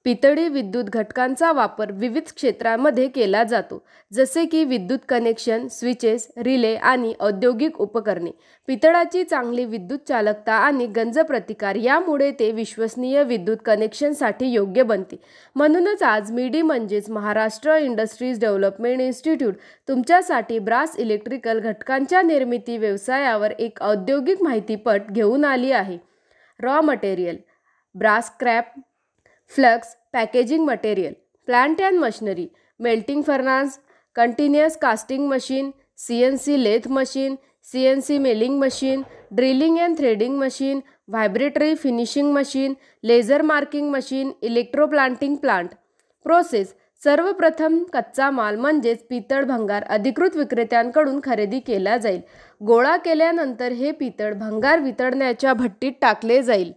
पितळी विद्युत घटकांचा वापर विविध क्षेत्रांमध्ये केला जातो, जसे की विद्युत कनेक्शन, स्विचेस, रिले आणि औद्योगिक उपकरणे. पितळाची चांगली विद्युत चालकता आणि गंज प्रतिकार यामुळे ते विश्वसनीय विद्युत कनेक्शनसाठी योग्य बनते. म्हणूनच आज मिडी म्हणजेच महाराष्ट्र इंडस्ट्रीज डेव्हलपमेंट इन्स्टिट्यूट तुमच्यासाठी ब्रास इलेक्ट्रिकल घटकांच्या निर्मिती व्यवसायावर एक औद्योगिक माहितीपट घेऊन आली आहे. Raw material: brass scrap, flux, packaging material, plant and machinery, melting furnace, continuous casting machine, CNC lathe machine, CNC milling machine, drilling and threading machine, vibratory finishing machine, laser marking machine, electroplating plant. Process: सर्वप्रथम कच्चा माल म्हणजेच पितळ भंगार अधिकृत विक्रेत्यांकडून खरेदी केला जाईल. गोळा केल्यानंतर हे पितळ भंगार वितळण्याच्या भट्टीत टाकले जाईल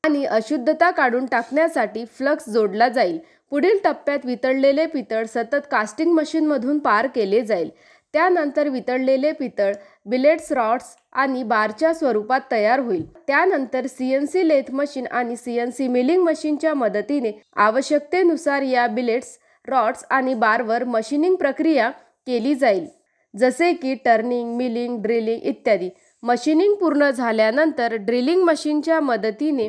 आणि अशुद्धता काढून टाकण्यासाठी फ्लक्स जोडला जाईल. पुढील टप्प्यात वितळलेले पितळ सतत कास्टिंग मशीनमधून पार केले जाईल. त्यानंतर वितळलेले पितळ बिलेट्स, रॉड्स आणि बारच्या स्वरूपात तयार होईल. त्यानंतर CNC लेथ मशीन आणि CNC मिलिंग मशीनच्या मदतीने आवश्यकतेनुसार या बिलेट्स, रॉड्स आणि बारवर मशीनिंग प्रक्रिया केली जाईल, जसे की टर्निंग, मिलिंग, ड्रिलिंग इत्यादी. मशीनिंग पूर्ण झाल्यानंतर ड्रिलिंग मशीनच्या मदतीने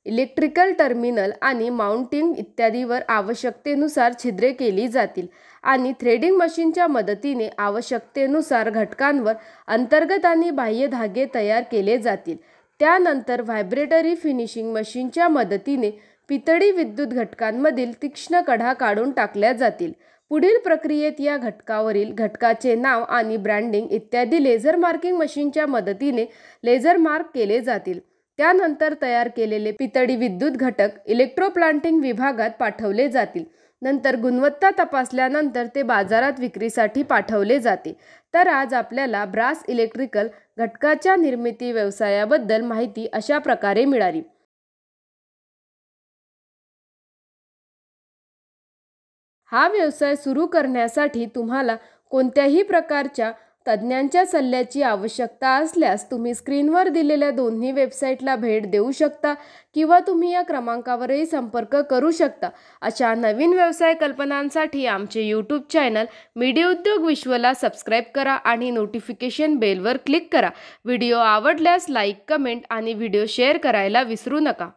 इलेक्ट्रिकल टर्मिनल आणि माउंटिंग इत्यादीवर आवश्यकतेनुसार छिद्रे केली जातील आणि थ्रेडिंग मशीनच्या मदतीने आवश्यकतेनुसार घटकांवर अंतर्गत आणि बाह्य धागे तयार केले जातील. त्यानंतर व्हायब्रेटरी फिनिशिंग मशीनच्या मदतीने पितळी विद्युत घटकांमधील तीक्ष्ण कडा काढून टाकल्या जातील. पुढील प्रक्रियेत या घटकावरील घटकाचे नाव आणि ब्रँडिंग इत्यादी लेझर मार्किंग मशीनच्या मदतीने लेझर मार्क केले जातील. त्यानंतर तयार केलेले पितळी विद्युत घटक इलेक्ट्रोप्लांटिंग विभागात पाठवले जातील. नंतर गुणवत्ता तपासल्यानंतर ते बाजारात विक्रीसाठी पाठवले जाते. तर आज आपल्याला ब्रास इलेक्ट्रिकल घटकाच्या निर्मिती व्यवसायाबद्दल माहिती अशा प्रकारे मिळाली. हा व्यवसाय सुरू करण्यासाठी तुम्हाला कोणत्याही प्रकारच्या तज्ज्ञांच्या सल्ल्याची आवश्यकता असल्यास तुम्ही स्क्रीनवर दिलेल्या दोन्ही वेबसाईटला भेट देऊ शकता किंवा तुम्ही या क्रमांकावरही संपर्क करू शकता. अशा नवीन व्यवसाय कल्पनांसाठी आमचे YouTube चॅनल मिडी उद्योग विश्वला सबस्क्राईब करा आणि नोटिफिकेशन बेलवर क्लिक करा. व्हिडिओ आवडल्यास लाईक, कमेंट आणि व्हिडिओ शेअर करायला विसरू नका.